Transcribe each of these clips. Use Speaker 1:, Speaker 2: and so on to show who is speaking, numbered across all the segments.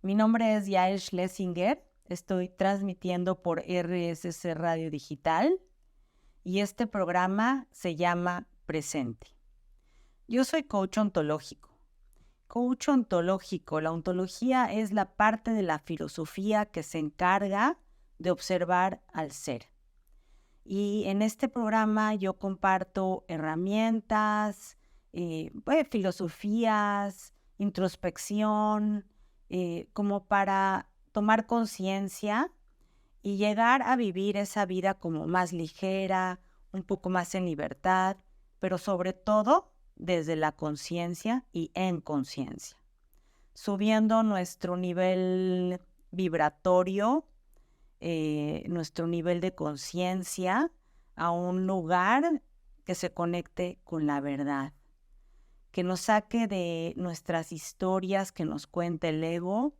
Speaker 1: Mi nombre es Yael Schlesinger, estoy transmitiendo por RSC Radio Digital y este programa se llama Presente. Yo soy coach ontológico. Coach ontológico, la ontología es la parte de la filosofía que se encarga de observar al ser. Y en este programa yo comparto herramientas, filosofías, introspección, como para tomar conciencia y llegar a vivir esa vida como más ligera, un poco más en libertad, pero sobre todo desde la conciencia y en conciencia, subiendo nuestro nivel vibratorio, nuestro nivel de conciencia a un lugar que se conecte con la verdad, que nos saque de nuestras historias que nos cuenta el ego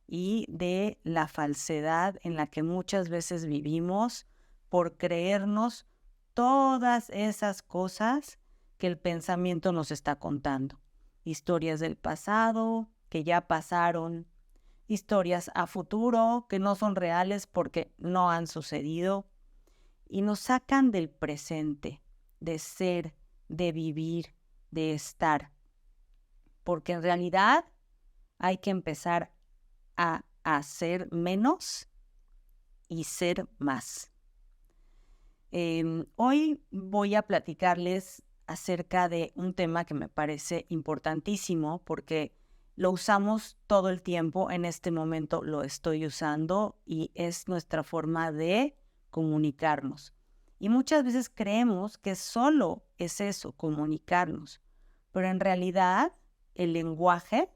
Speaker 1: y de la falsedad en la que muchas veces vivimos por creernos todas esas cosas que el pensamiento nos está contando. Historias del pasado que ya pasaron, historias a futuro que no son reales porque no han sucedido y nos sacan del presente, de ser, de vivir, de estar. Porque en realidad hay que empezar a hacer menos y ser más. Hoy voy a platicarles acerca de un tema que me parece importantísimo porque lo usamos todo el tiempo, en este momento lo estoy usando y es nuestra forma de comunicarnos. Y muchas veces creemos que solo es eso, comunicarnos, pero en realidad el lenguaje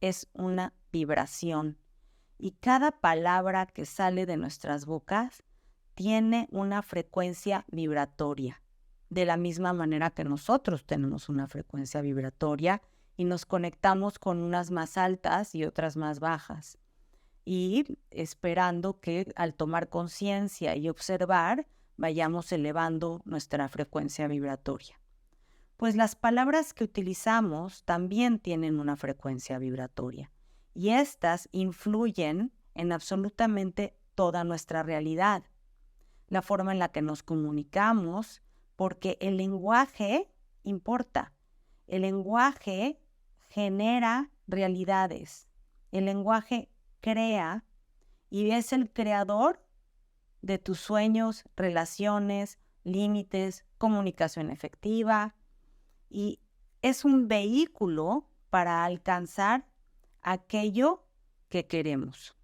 Speaker 1: es una vibración y cada palabra que sale de nuestras bocas tiene una frecuencia vibratoria, de la misma manera que nosotros tenemos una frecuencia vibratoria y nos conectamos con unas más altas y otras más bajas. Y esperando que al tomar conciencia y observar, vayamos elevando nuestra frecuencia vibratoria. Pues las palabras que utilizamos también tienen una frecuencia vibratoria y estas influyen en absolutamente toda nuestra realidad, la forma en la que nos comunicamos, porque el lenguaje importa. El lenguaje genera realidades. El lenguaje crea y es el creador de tus sueños, relaciones, límites, comunicación efectiva y es un vehículo para alcanzar aquello que queremos.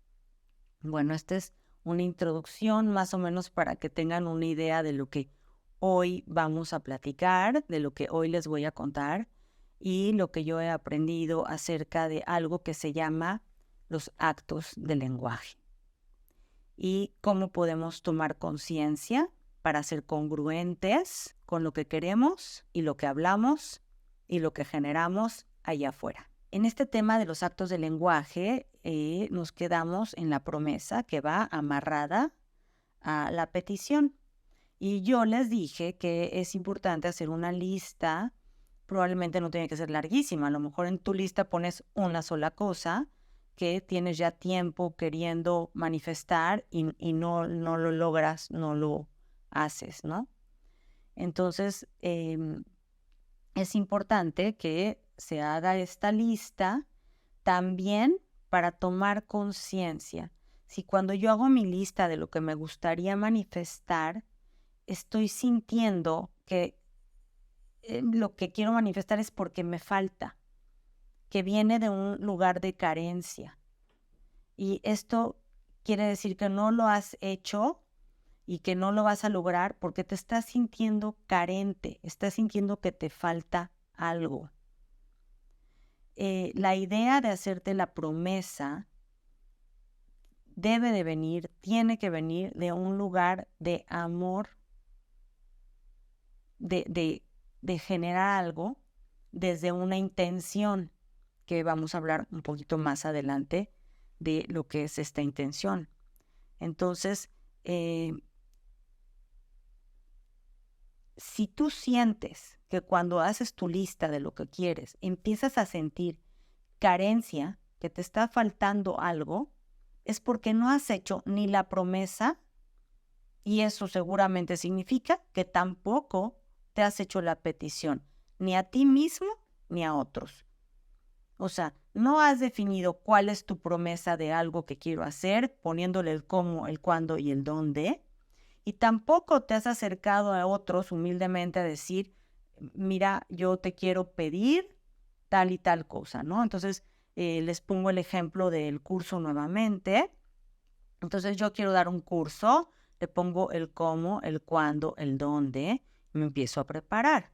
Speaker 1: Bueno, esta es una introducción más o menos para que tengan una idea de lo que hoy vamos a platicar, de lo que hoy les voy a contar y lo que yo he aprendido acerca de algo que se llama los actos del lenguaje y cómo podemos tomar conciencia para ser congruentes con lo que queremos y lo que hablamos y lo que generamos allá afuera. En este tema de los actos del lenguaje, nos quedamos en la promesa que va amarrada a la petición. Y yo les dije que es importante hacer una lista, probablemente no tiene que ser larguísima, a lo mejor en tu lista pones una sola cosa que tienes ya tiempo queriendo manifestar y no lo logras, no lo haces, ¿no? Entonces, es importante que se haga esta lista también para tomar conciencia. Si cuando yo hago mi lista de lo que me gustaría manifestar, estoy sintiendo que lo que quiero manifestar es porque me falta, que viene de un lugar de carencia. Y esto quiere decir que no lo has hecho y que no lo vas a lograr porque te estás sintiendo carente, estás sintiendo que te falta algo. La idea de hacerte la promesa debe de venir, tiene que venir de un lugar de amor, de generar algo desde una intención, que vamos a hablar un poquito más adelante de lo que es esta intención. Entonces, si tú sientes que cuando haces tu lista de lo que quieres, empiezas a sentir carencia, que te está faltando algo, es porque no has hecho ni la promesa, y eso seguramente significa que tampoco te has hecho la petición, ni a ti mismo ni a otros. O sea, no has definido cuál es tu promesa de algo que quiero hacer, poniéndole el cómo, el cuándo y el dónde. Y tampoco te has acercado a otros humildemente a decir, mira, yo te quiero pedir tal y tal cosa, ¿no? Entonces, les pongo el ejemplo del curso nuevamente. Entonces, yo quiero dar un curso, le pongo el cómo, el cuándo, el dónde, y me empiezo a preparar.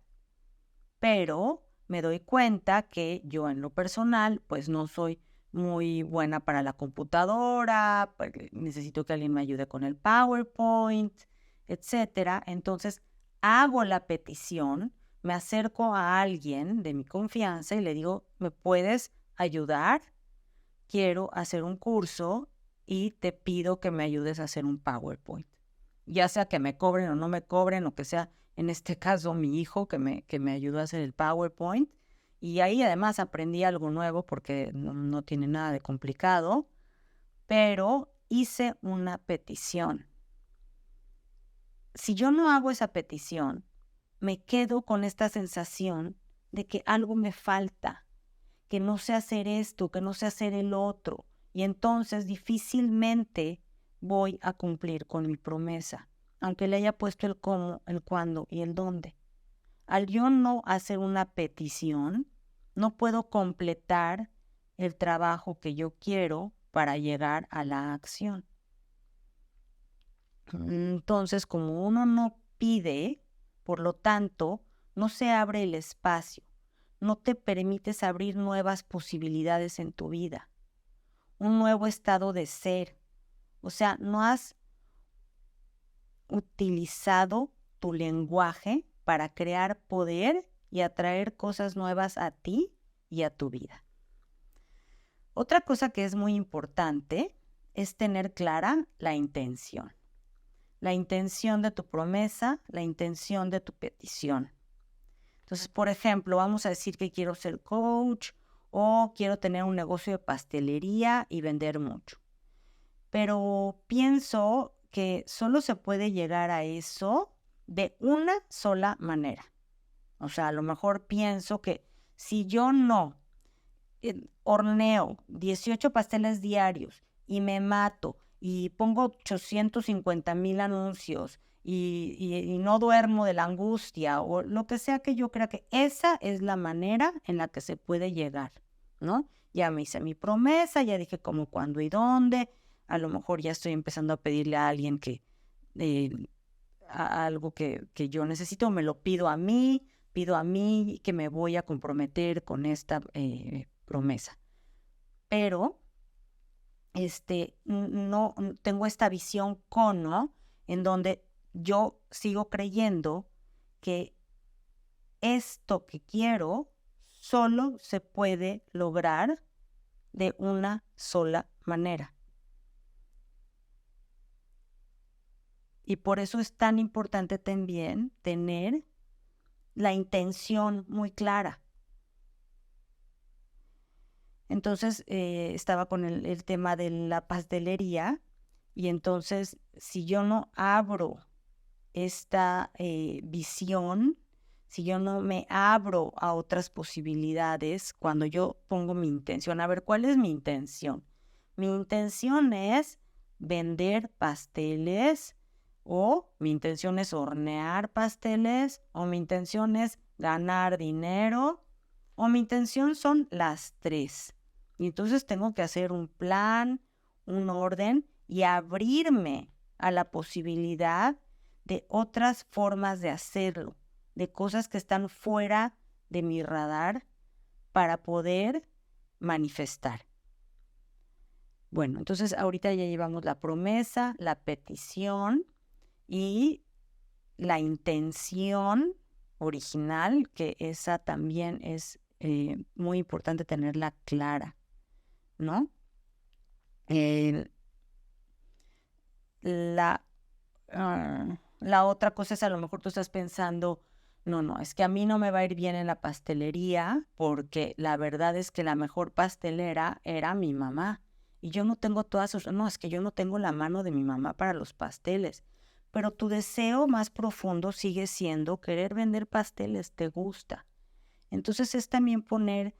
Speaker 1: Pero me doy cuenta que yo en lo personal, pues no soy muy buena para la computadora, necesito que alguien me ayude con el PowerPoint, etcétera. Entonces, hago la petición, me acerco a alguien de mi confianza y le digo, ¿me puedes ayudar? Quiero hacer un curso y te pido que me ayudes a hacer un PowerPoint. Ya sea que me cobren o no me cobren, o que sea, en este caso, mi hijo que me ayudó a hacer el PowerPoint. Y ahí además aprendí algo nuevo porque no tiene nada de complicado, pero hice una petición. Si yo no hago esa petición, me quedo con esta sensación de que algo me falta, que no sé hacer esto, que no sé hacer el otro, y entonces difícilmente voy a cumplir con mi promesa, aunque le haya puesto el cómo, el cuándo y el dónde. Al yo no hacer una petición, no puedo completar el trabajo que yo quiero para llegar a la acción. Entonces, como uno no pide, por lo tanto, no se abre el espacio, no te permites abrir nuevas posibilidades en tu vida, un nuevo estado de ser. O sea, no has utilizado tu lenguaje para crear poder y atraer cosas nuevas a ti y a tu vida. Otra cosa que es muy importante es tener clara la intención. La intención de tu promesa, la intención de tu petición. Entonces, por ejemplo, vamos a decir que quiero ser coach o quiero tener un negocio de pastelería y vender mucho. Pero pienso que solo se puede llegar a eso de una sola manera. O sea, a lo mejor pienso que si yo no horneo 18 pasteles diarios y me mato y pongo 850,000 anuncios y no duermo de la angustia o lo que sea, que yo crea que esa es la manera en la que se puede llegar, ¿no? Ya me hice mi promesa, ya dije cómo, cuándo y dónde. A lo mejor ya estoy empezando a pedirle a alguien que eh, algo que yo necesito, me lo pido a mí que me voy a comprometer con esta promesa. Pero no tengo esta visión cono en donde yo sigo creyendo que esto que quiero solo se puede lograr de una sola manera. Y por eso es tan importante también tener la intención muy clara. Entonces, estaba con el tema de la pastelería, y entonces, si yo no abro esta visión, si yo no me abro a otras posibilidades, cuando yo pongo mi intención, a ver, ¿cuál es mi intención? Mi intención es vender pasteles, o mi intención es hornear pasteles, o mi intención es ganar dinero, o mi intención son las tres. Y entonces tengo que hacer un plan, un orden y abrirme a la posibilidad de otras formas de hacerlo, de cosas que están fuera de mi radar para poder manifestar. Bueno, entonces ahorita ya llevamos la promesa, la petición y la intención original, que esa también es muy importante tenerla clara, ¿no? La otra cosa es, a lo mejor tú estás pensando, No, es que a mí no me va a ir bien en la pastelería porque la verdad es que la mejor pastelera era mi mamá. Y yo no tengo todas sus... No, es que yo no tengo la mano de mi mamá para los pasteles. Pero tu deseo más profundo sigue siendo querer vender pasteles, te gusta. Entonces es también poner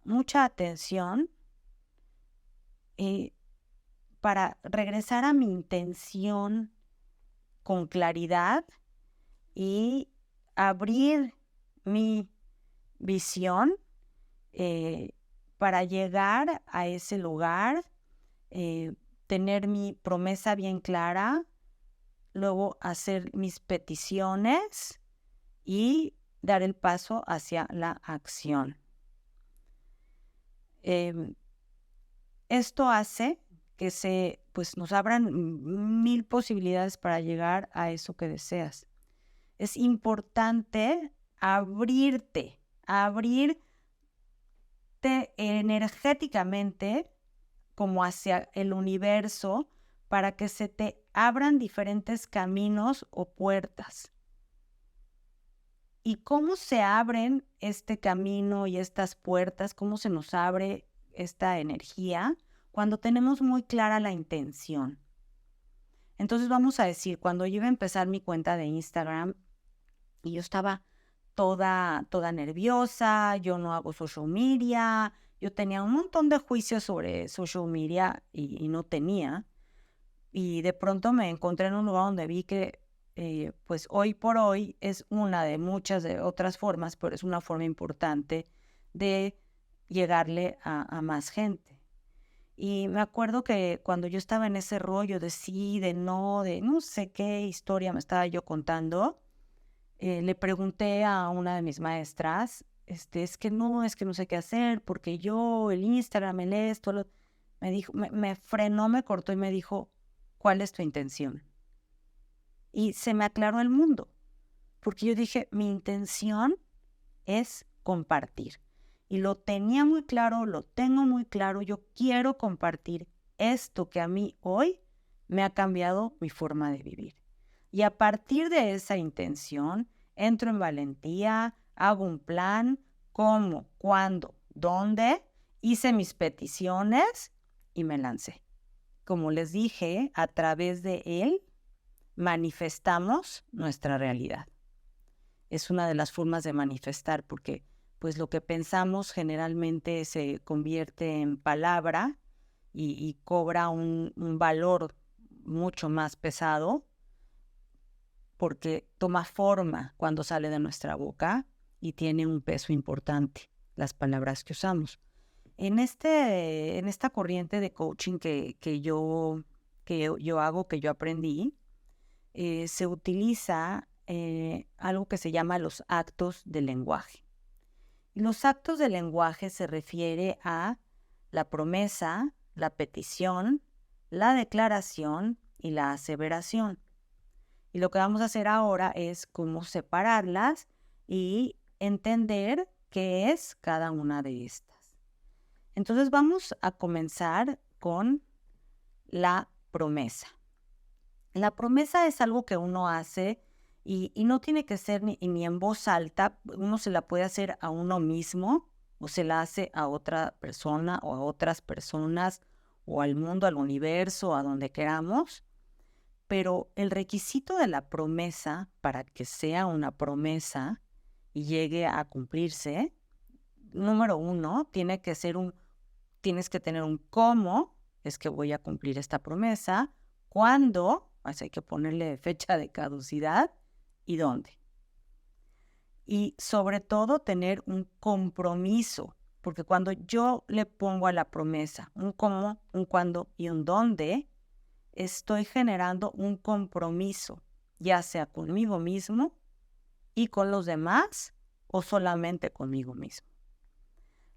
Speaker 1: mucha atención eh, para regresar a mi intención con claridad y abrir mi visión eh, para llegar a ese lugar, eh, tener mi promesa bien clara, luego hacer mis peticiones y dar el paso hacia la acción. Esto hace que pues nos abran 1000 posibilidades para llegar a eso que deseas. Es importante abrirte energéticamente como hacia el universo para que se te abran diferentes caminos o puertas. ¿Y cómo se abren este camino y estas puertas? ¿Cómo se nos abre esta energía? Cuando tenemos muy clara la intención. Entonces vamos a decir, cuando yo iba a empezar mi cuenta de Instagram y yo estaba toda nerviosa, yo no hago social media, yo tenía un montón de juicios sobre social media y no tenía. Y de pronto me encontré en un lugar donde vi que pues hoy por hoy es una de muchas de otras formas, pero es una forma importante de llegarle a más gente. Y me acuerdo que cuando yo estaba en ese rollo de sí, de no sé qué historia me estaba yo contando, le pregunté a una de mis maestras, es que no sé qué hacer, porque yo, el Instagram, el esto, me dijo, me frenó, me cortó y me dijo, ¿cuál es tu intención? Y se me aclaró el mundo, porque yo dije, mi intención es compartir. Y lo tenía muy claro, lo tengo muy claro, yo quiero compartir esto que a mí hoy me ha cambiado mi forma de vivir. Y a partir de esa intención, entro en valentía, hago un plan, cómo, cuándo, dónde, hice mis peticiones y me lancé. Como les dije, a través de él manifestamos nuestra realidad. Es una de las formas de manifestar porque pues lo que pensamos generalmente se convierte en palabra y cobra un valor mucho más pesado porque toma forma cuando sale de nuestra boca y tiene un peso importante las palabras que usamos. En esta corriente de coaching que yo hago, que yo aprendí, se utiliza algo que se llama los actos del lenguaje. Y los actos del lenguaje se refiere a la promesa, la petición, la declaración y la aseveración. Y lo que vamos a hacer ahora es cómo separarlas y entender qué es cada una de estas. Entonces vamos a comenzar con la promesa. La promesa es algo que uno hace y no tiene que ser ni en voz alta. Uno se la puede hacer a uno mismo o se la hace a otra persona o a otras personas o al mundo, al universo, a donde queramos. Pero el requisito de la promesa para que sea una promesa y llegue a cumplirse, número 1, tienes que tener un cómo es que voy a cumplir esta promesa, cuándo, pues hay que ponerle fecha de caducidad y dónde. Y sobre todo tener un compromiso, porque cuando yo le pongo a la promesa un cómo, un cuándo y un dónde, estoy generando un compromiso, ya sea conmigo mismo y con los demás o solamente conmigo mismo.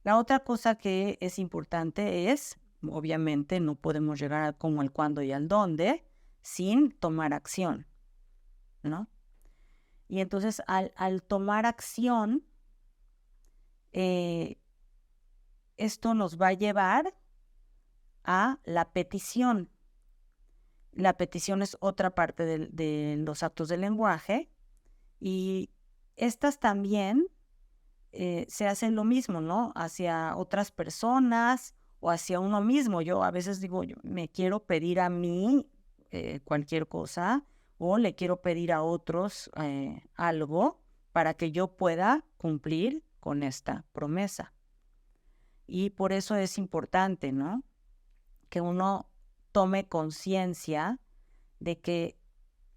Speaker 1: La otra cosa que es importante es, obviamente, no podemos llegar al cómo, el cuándo y al dónde sin tomar acción, ¿no? Y entonces al tomar acción, esto nos va a llevar a la petición. La petición es otra parte de los actos del lenguaje y estas también se hacen lo mismo, ¿no? Hacia otras personas o hacia uno mismo. Yo a veces digo, yo me quiero pedir a mí cualquier cosa o le quiero pedir a otros algo para que yo pueda cumplir con esta promesa. Y por eso es importante, ¿no? Que uno tome conciencia de que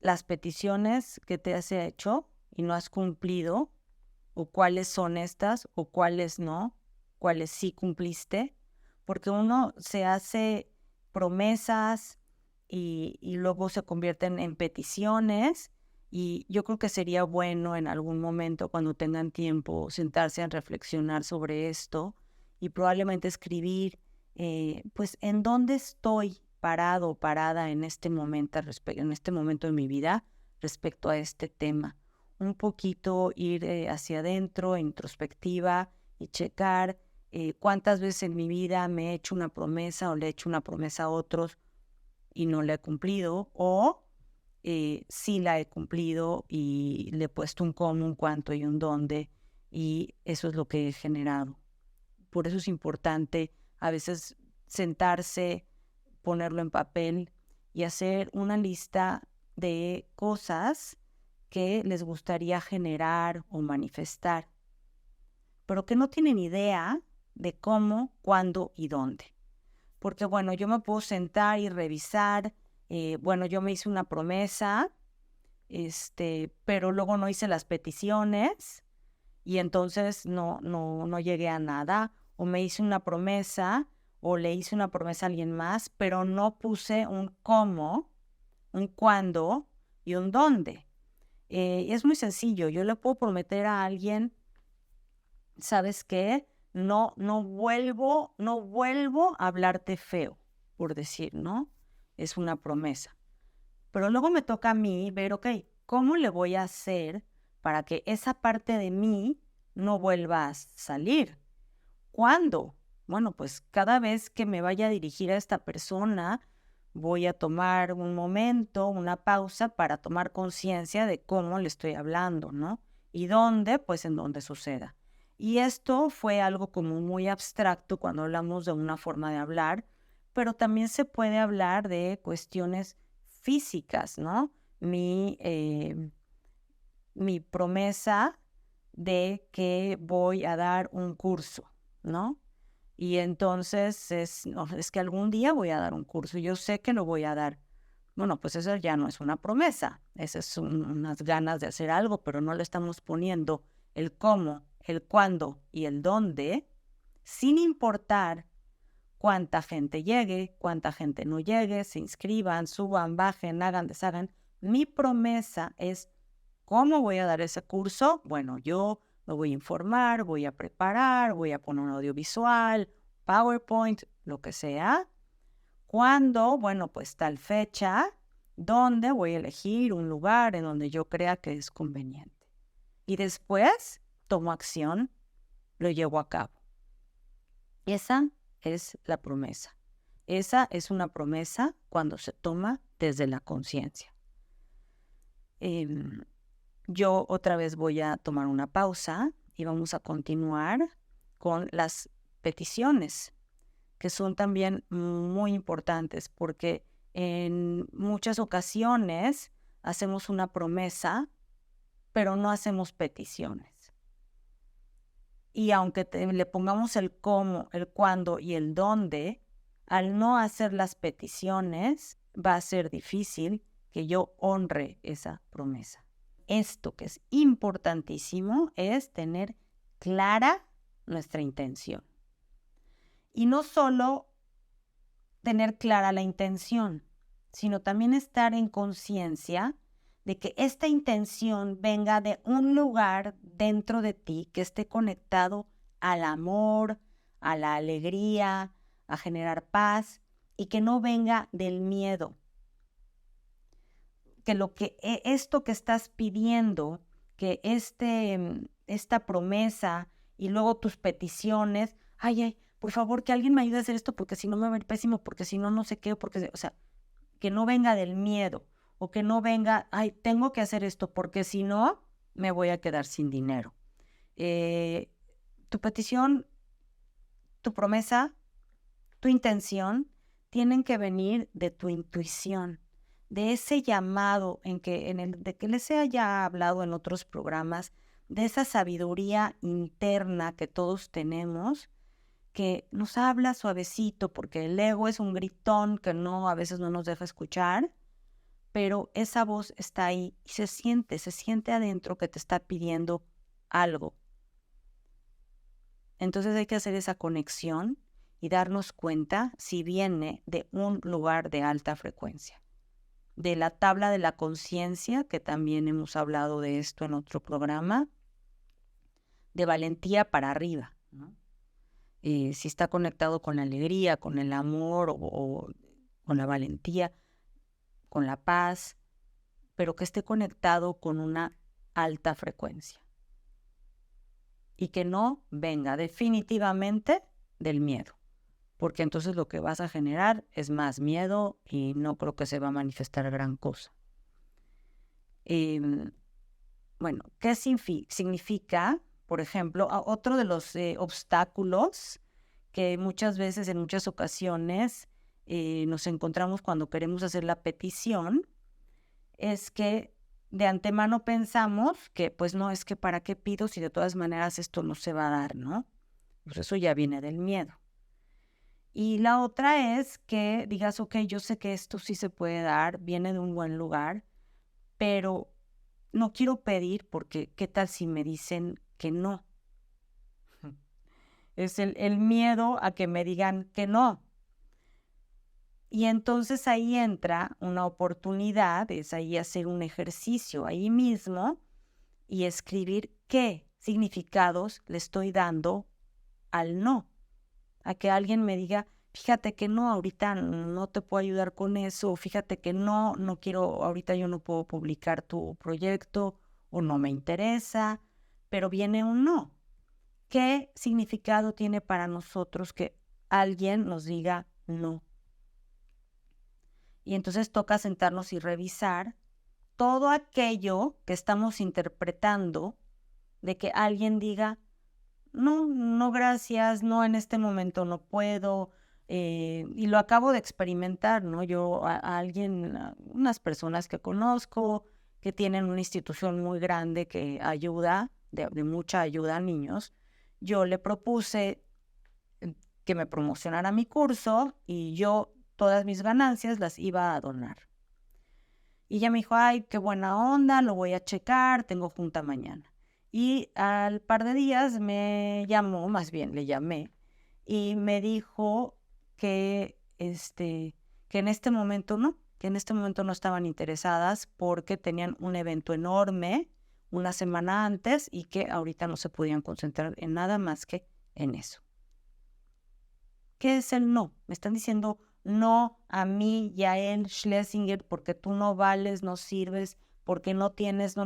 Speaker 1: las peticiones que te has hecho y no has cumplido, o cuáles son estas, o cuáles no, cuáles sí cumpliste, porque uno se hace promesas y luego se convierten en peticiones, y yo creo que sería bueno en algún momento, cuando tengan tiempo, sentarse a reflexionar sobre esto y probablemente escribir, pues, en dónde estoy parado o parada en este momento de mi vida respecto a este tema. Un poquito ir hacia adentro, introspectiva, y checar cuántas veces en mi vida me he hecho una promesa o le he hecho una promesa a otros y no la he cumplido, o sí la he cumplido y le he puesto un cómo, un cuánto y un dónde, y eso es lo que he generado. Por eso es importante a veces sentarse, ponerlo en papel y hacer una lista de cosas que les gustaría generar o manifestar, pero que no tienen idea de cómo, cuándo y dónde. Porque bueno, yo me puedo sentar y revisar, bueno, yo me hice una promesa, pero luego no hice las peticiones y entonces no llegué a nada, o me hice una promesa o le hice una promesa a alguien más, pero no puse un cómo, un cuándo y un dónde. Es muy sencillo, yo le puedo prometer a alguien, ¿sabes qué? No vuelvo a hablarte feo, por decir, ¿no? Es una promesa. Pero luego me toca a mí ver, ok, ¿cómo le voy a hacer para que esa parte de mí no vuelva a salir? ¿Cuándo? Bueno, pues cada vez que me vaya a dirigir a esta persona, voy a tomar un momento, una pausa para tomar conciencia de cómo le estoy hablando, ¿no? ¿Y dónde? Pues en donde suceda. Y esto fue algo como muy abstracto cuando hablamos de una forma de hablar, pero también se puede hablar de cuestiones físicas, ¿no? Mi promesa de que voy a dar un curso, ¿no? Y entonces no, es que algún día voy a dar un curso, yo sé que lo voy a dar. Bueno, pues eso ya no es una promesa, esas son unas ganas de hacer algo, pero no le estamos poniendo el cómo, el cuándo y el dónde, sin importar cuánta gente llegue, cuánta gente no llegue, se inscriban, suban, bajen, hagan, deshagan. Mi promesa es: ¿cómo voy a dar ese curso? Bueno, yo me voy a informar, voy a preparar, voy a poner un audiovisual, PowerPoint, lo que sea. ¿Cuándo? Bueno, pues tal fecha. ¿Dónde? Voy a elegir un lugar en donde yo crea que es conveniente. Y después tomo acción, lo llevo a cabo. Esa es la promesa. Esa es una promesa cuando se toma desde la conciencia. Yo otra vez voy a tomar una pausa y vamos a continuar con las peticiones, que son también muy importantes, porque en muchas ocasiones hacemos una promesa, pero no hacemos peticiones. Y aunque le pongamos el cómo, el cuándo y el dónde, al no hacer las peticiones, va a ser difícil que yo honre esa promesa. Esto que es importantísimo es tener clara nuestra intención. Y no solo tener clara la intención, sino también estar en conciencia de que esta intención venga de un lugar dentro de ti que esté conectado al amor, a la alegría, a generar paz, y que no venga del miedo. Que esto que estás pidiendo, que esta promesa y luego tus peticiones, ay, por favor, que alguien me ayude a hacer esto porque si no me va a ir pésimo, porque si no, no sé qué, o sea, que no venga del miedo, o que no venga, ay, tengo que hacer esto porque si no, me voy a quedar sin dinero. Tu petición, tu promesa, tu intención tienen que venir de tu intuición, de ese llamado de que les he ya hablado en otros programas, de esa sabiduría interna que todos tenemos, que nos habla suavecito, porque el ego es un gritón que a veces no nos deja escuchar, pero esa voz está ahí y se siente adentro que te está pidiendo algo. Entonces hay que hacer esa conexión y darnos cuenta si viene de un lugar de alta frecuencia. De la tabla de la conciencia, que también hemos hablado de esto en otro programa, de valentía para arriba, ¿no? Si está conectado con la alegría, con el amor o con la valentía, con la paz, pero que esté conectado con una alta frecuencia. Y que no venga definitivamente del miedo, porque entonces lo que vas a generar es más miedo y no creo que se va a manifestar gran cosa. Bueno, ¿qué significa? Por ejemplo, otro de los obstáculos que muchas veces, en muchas ocasiones, nos encontramos cuando queremos hacer la petición, es que de antemano pensamos que, pues no, es que para qué pido si de todas maneras esto no se va a dar, ¿no? Pues eso ya viene del miedo. Y la otra es que digas, ok, yo sé que esto sí se puede dar, viene de un buen lugar, pero no quiero pedir porque ¿qué tal si me dicen que no? Es el miedo a que me digan que no. Y entonces ahí entra una oportunidad, es ahí hacer un ejercicio ahí mismo y escribir qué significados le estoy dando al no. A que alguien me diga, fíjate que no, ahorita no te puedo ayudar con eso, fíjate que no quiero, ahorita yo no puedo publicar tu proyecto o no me interesa, pero viene un no. ¿Qué significado tiene para nosotros que alguien nos diga no? Y entonces toca sentarnos y revisar todo aquello que estamos interpretando de que alguien diga, no, gracias, no, en este momento no puedo. Y lo acabo de experimentar, ¿no? Yo a alguien, unas personas que conozco, que tienen una institución muy grande que ayuda, de mucha ayuda a niños, yo le propuse que me promocionara mi curso y yo todas mis ganancias las iba a donar. Y ella me dijo, ay, qué buena onda, lo voy a checar, tengo junta mañana. Y al par de días me llamó, más bien le llamé, y me dijo que en este momento no estaban interesadas porque tenían un evento enorme una semana antes y que ahorita no se podían concentrar en nada más que en eso. ¿Qué es el no? Me están diciendo no a mí y a él, Schlesinger, porque tú no vales, no sirves, porque no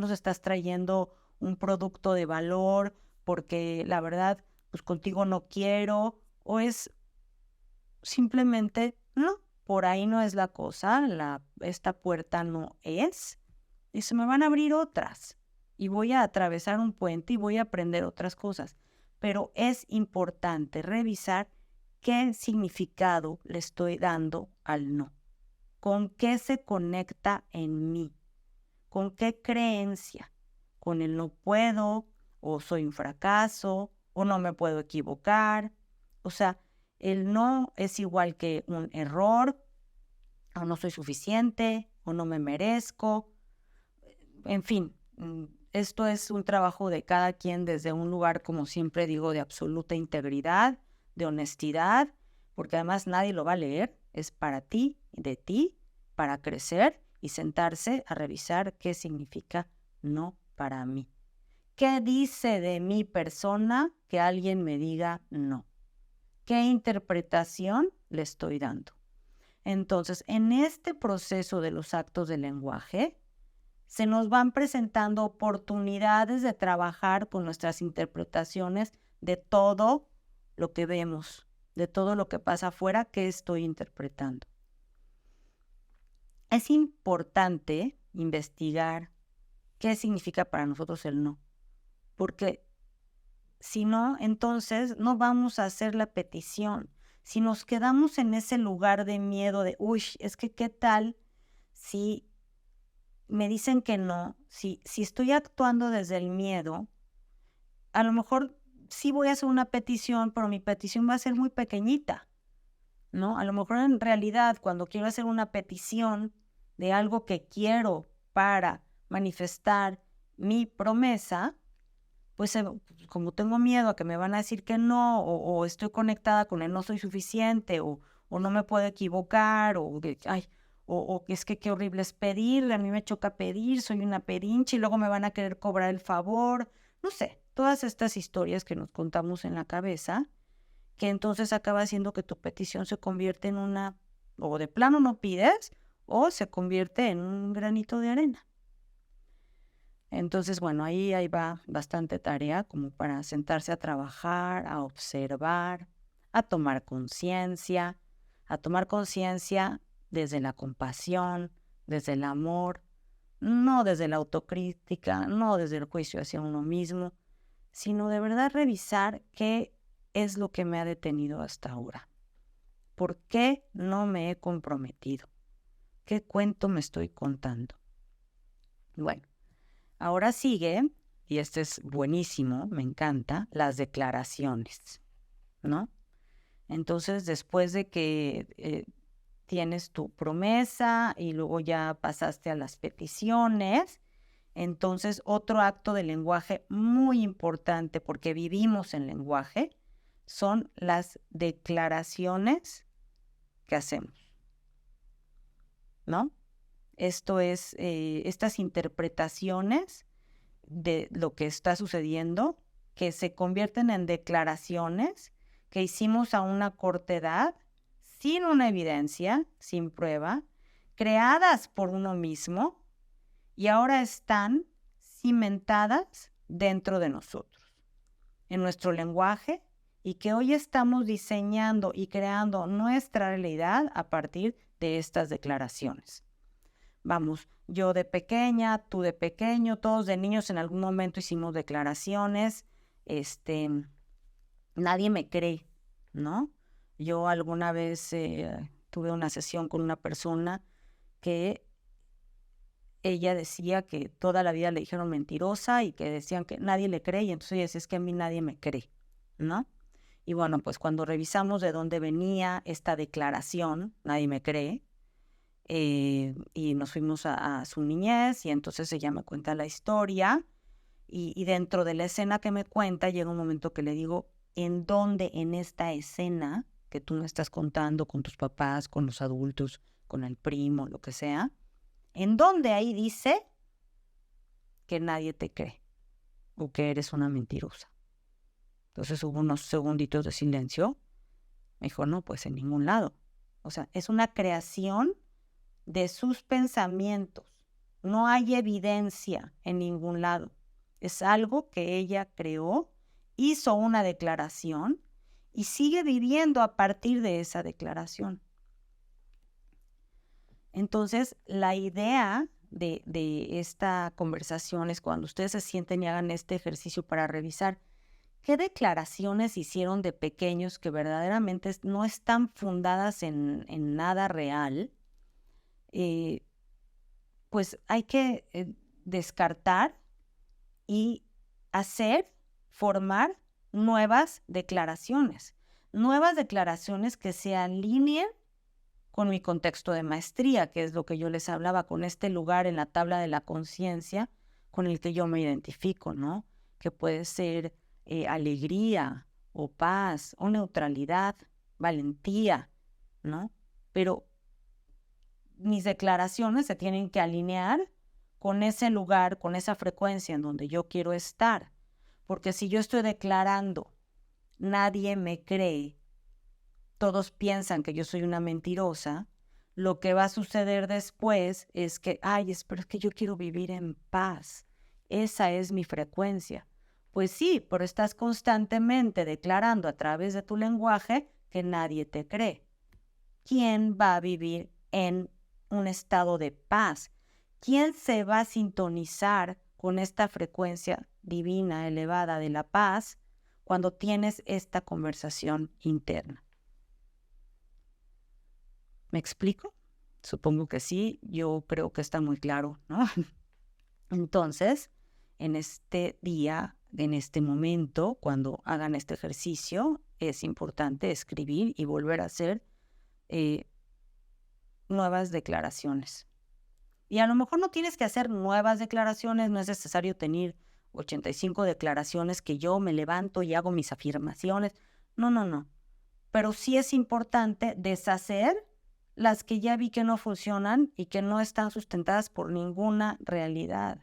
Speaker 1: nos estás trayendo un producto de valor, porque la verdad, pues contigo no quiero, o es simplemente no, por ahí no es la cosa, esta puerta no es, y se me van a abrir otras, y voy a atravesar un puente y voy a aprender otras cosas, pero es importante revisar qué significado le estoy dando al no, con qué se conecta en mí, con qué creencia, con el no puedo, o soy un fracaso, o no me puedo equivocar. O sea, el no es igual que un error, o no soy suficiente, o no me merezco. En fin, esto es un trabajo de cada quien desde un lugar, como siempre digo, de absoluta integridad, de honestidad, porque además nadie lo va a leer, es para ti, de ti, para crecer y sentarse a revisar qué significa no para mí. ¿Qué dice de mi persona que alguien me diga no? ¿Qué interpretación le estoy dando? Entonces, en este proceso de los actos del lenguaje, se nos van presentando oportunidades de trabajar con nuestras interpretaciones de todo lo que vemos, de todo lo que pasa afuera que estoy interpretando. Es importante investigar qué significa para nosotros el no. Porque si no, entonces no vamos a hacer la petición. Si nos quedamos en ese lugar de miedo de, uy, es que qué tal si me dicen que no, si estoy actuando desde el miedo, a lo mejor sí voy a hacer una petición, pero mi petición va a ser muy pequeñita, ¿no? A lo mejor en realidad cuando quiero hacer una petición de algo que quiero para manifestar mi promesa, pues como tengo miedo a que me van a decir que no, o estoy conectada con el no soy suficiente, o no me puedo equivocar, o que es que qué horrible es pedir, a mí me choca pedir, soy una pedinche y luego me van a querer cobrar el favor, no sé, todas estas historias que nos contamos en la cabeza, que entonces acaba haciendo que tu petición se convierte en o de plano no pides, o se convierte en un granito de arena. Entonces, bueno, ahí va bastante tarea como para sentarse a trabajar, a observar, a tomar conciencia desde la compasión, desde el amor, no desde la autocrítica, no desde el juicio hacia uno mismo, sino de verdad revisar qué es lo que me ha detenido hasta ahora. ¿Por qué no me he comprometido? ¿Qué cuento me estoy contando? Bueno. Ahora sigue, y este es buenísimo, me encanta, las declaraciones, ¿no? Entonces, después de que tienes tu promesa y luego ya pasaste a las peticiones, entonces otro acto de lenguaje muy importante, porque vivimos en lenguaje, son las declaraciones que hacemos, ¿no? Esto es estas interpretaciones de lo que está sucediendo que se convierten en declaraciones que hicimos a una corta edad, sin una evidencia, sin prueba, creadas por uno mismo y ahora están cimentadas dentro de nosotros, en nuestro lenguaje, y que hoy estamos diseñando y creando nuestra realidad a partir de estas declaraciones. Vamos, yo de pequeña, tú de pequeño, todos de niños en algún momento hicimos declaraciones, nadie me cree, ¿no? Yo alguna vez tuve una sesión con una persona que ella decía que toda la vida le dijeron mentirosa y que decían que nadie le cree, y entonces ella decía, es que a mí nadie me cree, ¿no? Y bueno, pues cuando revisamos de dónde venía esta declaración, nadie me cree, y nos fuimos a su niñez, y entonces ella me cuenta la historia, y dentro de la escena que me cuenta llega un momento que le digo, ¿en dónde en esta escena que tú me estás contando con tus papás, con los adultos, con el primo, lo que sea, en dónde ahí dice que nadie te cree o que eres una mentirosa? Entonces hubo unos segunditos de silencio. Me dijo, no, pues en ningún lado. O sea, es una creación de sus pensamientos. No hay evidencia en ningún lado. Es algo que ella creó, hizo una declaración y sigue viviendo a partir de esa declaración. Entonces, la idea de esta conversación es cuando ustedes se sienten y hagan este ejercicio para revisar qué declaraciones hicieron de pequeños que verdaderamente no están fundadas en nada real, pues hay que descartar y formar nuevas declaraciones que se alineen con mi contexto de maestría, que es lo que yo les hablaba, con este lugar en la tabla de la conciencia con el que yo me identifico, ¿no? Que puede ser alegría o paz o neutralidad, valentía, ¿no? Pero mis declaraciones se tienen que alinear con ese lugar, con esa frecuencia en donde yo quiero estar. Porque si yo estoy declarando, nadie me cree, todos piensan que yo soy una mentirosa, lo que va a suceder después es que, pero es que yo quiero vivir en paz. Esa es mi frecuencia. Pues sí, pero estás constantemente declarando a través de tu lenguaje que nadie te cree. ¿Quién va a vivir en un estado de paz? ¿Quién se va a sintonizar con esta frecuencia divina elevada de la paz cuando tienes esta conversación interna. ¿Me explico? Supongo que sí, yo creo que está muy claro, ¿no? Entonces, en este día, en este momento, cuando hagan este ejercicio, es importante escribir y volver a hacer nuevas declaraciones. Y a lo mejor no tienes que hacer nuevas declaraciones, no es necesario tener 85 declaraciones que yo me levanto y hago mis afirmaciones. No. Pero sí es importante deshacer las que ya vi que no funcionan y que no están sustentadas por ninguna realidad,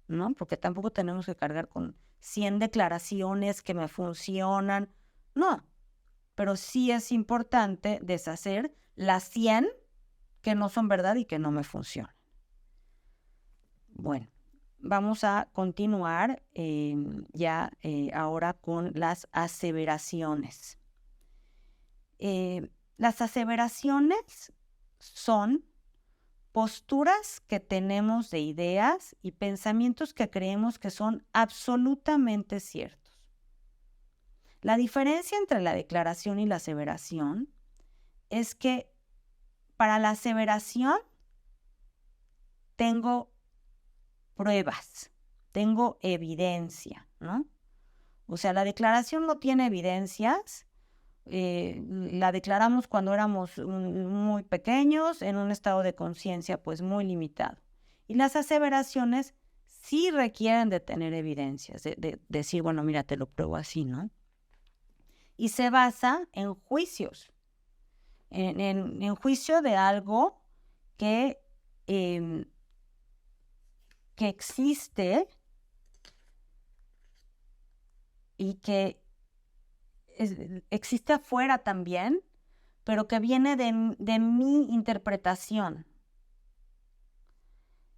Speaker 1: ¿no? Porque tampoco tenemos que cargar con 100 declaraciones que me funcionan. No, pero sí es importante deshacer las 100 que no son verdad y que no me funcionan. Bueno, vamos a continuar ahora con las aseveraciones. Las aseveraciones son posturas que tenemos de ideas y pensamientos que creemos que son absolutamente ciertos. La diferencia entre la declaración y la aseveración es que para la aseveración tengo pruebas, tengo evidencia, ¿no? O sea, la declaración no tiene evidencias. La declaramos cuando éramos muy pequeños, en un estado de conciencia pues muy limitado. Y las aseveraciones sí requieren de tener evidencias, de decir, bueno, mira, te lo pruebo así, ¿no? Y se basa en juicios, en juicio de algo que existe y que existe afuera también, pero que viene de mi interpretación.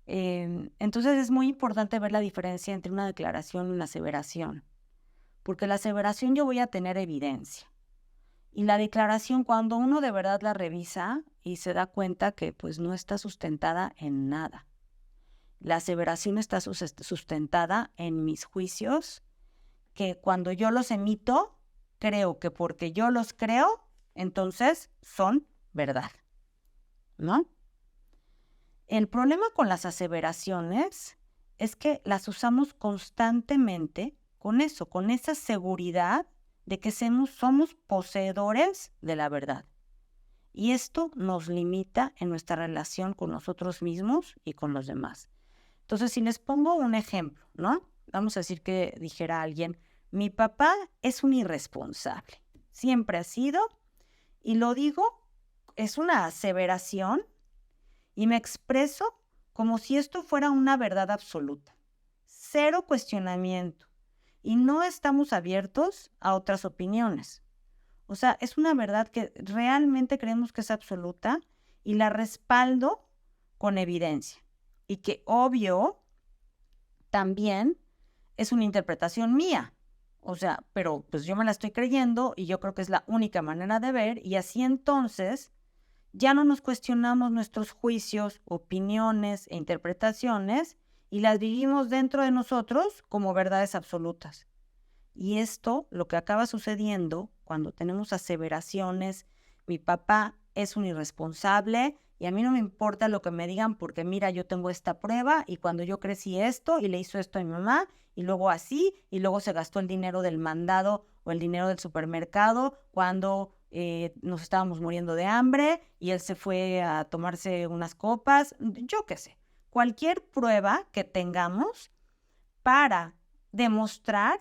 Speaker 1: Entonces es muy importante ver la diferencia entre una declaración y una aseveración, porque la aseveración yo voy a tener evidencia, y la declaración, cuando uno de verdad la revisa y se da cuenta que pues no está sustentada en nada. La aseveración está sustentada en mis juicios, que cuando yo los emito, creo que porque yo los creo, entonces son verdad, ¿no? El problema con las aseveraciones es que las usamos constantemente con eso, con esa seguridad de que somos poseedores de la verdad. Y esto nos limita en nuestra relación con nosotros mismos y con los demás. Entonces, si les pongo un ejemplo, ¿no? Vamos a decir que dijera alguien, mi papá es un irresponsable, siempre ha sido, y lo digo, es una aseveración, y me expreso como si esto fuera una verdad absoluta. Cero cuestionamiento. Y no estamos abiertos a otras opiniones. O sea, es una verdad que realmente creemos que es absoluta y la respaldo con evidencia. Y que obvio también es una interpretación mía. O sea, pero pues yo me la estoy creyendo y yo creo que es la única manera de ver, y así entonces ya no nos cuestionamos nuestros juicios, opiniones e interpretaciones y las vivimos dentro de nosotros como verdades absolutas. Y esto, lo que acaba sucediendo cuando tenemos aseveraciones, mi papá es un irresponsable y a mí no me importa lo que me digan porque mira, yo tengo esta prueba y cuando yo crecí esto y le hizo esto a mi mamá y luego así y luego se gastó el dinero del mandado o el dinero del supermercado cuando nos estábamos muriendo de hambre y él se fue a tomarse unas copas, yo qué sé. Cualquier prueba que tengamos para demostrar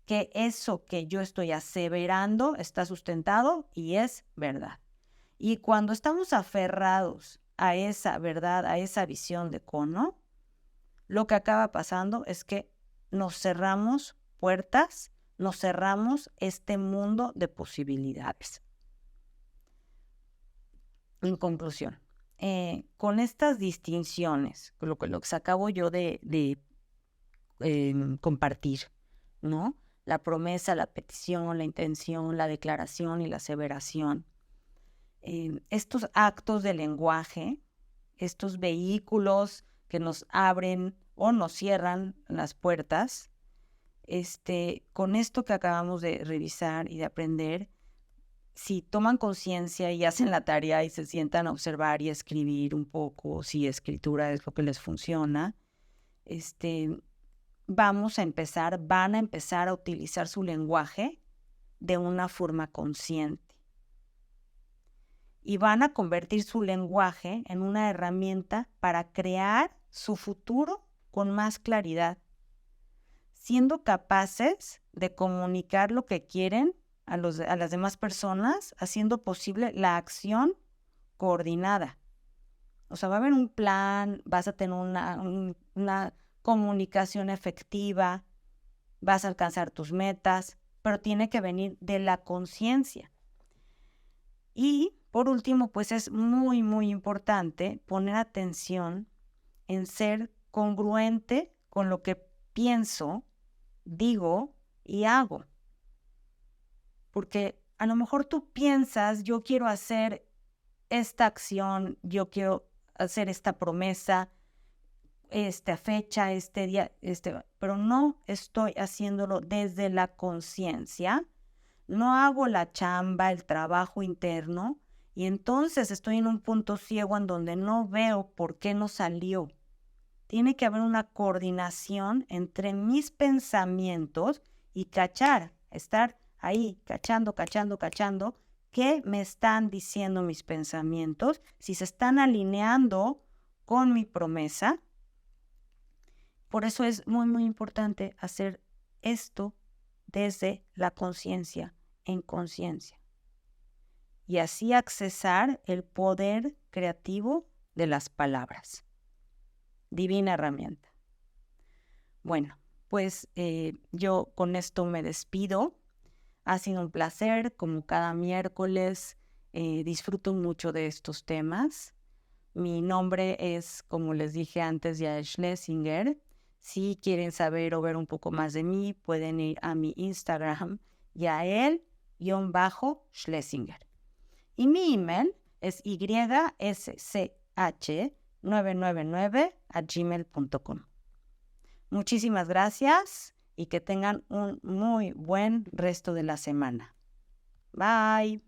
Speaker 1: que eso que yo estoy aseverando está sustentado y es verdad. Y cuando estamos aferrados a esa verdad, a esa visión de cono, lo que acaba pasando es que nos cerramos puertas, nos cerramos este mundo de posibilidades. En conclusión, con estas distinciones, lo que acabo yo de compartir, ¿no? La promesa, la petición, la intención, la declaración y la aseveración. Estos actos de lenguaje, estos vehículos que nos abren o nos cierran las puertas, con esto que acabamos de revisar y de aprender, si toman conciencia y hacen la tarea y se sientan a observar y a escribir un poco, si escritura es lo que les funciona, van a empezar a utilizar su lenguaje de una forma consciente. Y van a convertir su lenguaje en una herramienta para crear su futuro con más claridad, siendo capaces de comunicar lo que quieren a las demás personas, haciendo posible la acción coordinada. O sea, va a haber un plan, vas a tener una comunicación efectiva, vas a alcanzar tus metas, pero tiene que venir de la conciencia. Y por último, pues es muy, muy importante poner atención en ser congruente con lo que pienso, digo y hago. Porque a lo mejor tú piensas, yo quiero hacer esta acción, yo quiero hacer esta promesa, esta fecha, este día, pero no estoy haciéndolo desde la conciencia, no hago la chamba, el trabajo interno, y entonces estoy en un punto ciego en donde no veo por qué no salió. Tiene que haber una coordinación entre mis pensamientos y estar ahí, cachando, qué me están diciendo mis pensamientos, si se están alineando con mi promesa. Por eso es muy, muy importante hacer esto desde la conciencia, en conciencia. Y así accesar el poder creativo de las palabras. Divina herramienta. Bueno, pues yo con esto me despido. Ha sido un placer, como cada miércoles. Disfruto mucho de estos temas. Mi nombre es, como les dije antes, Yael Schlesinger. Si quieren saber o ver un poco más de mí, pueden ir a mi Instagram, Yael_Schlesinger. Y mi email es ysch999@gmail.com. Muchísimas gracias y que tengan un muy buen resto de la semana. Bye.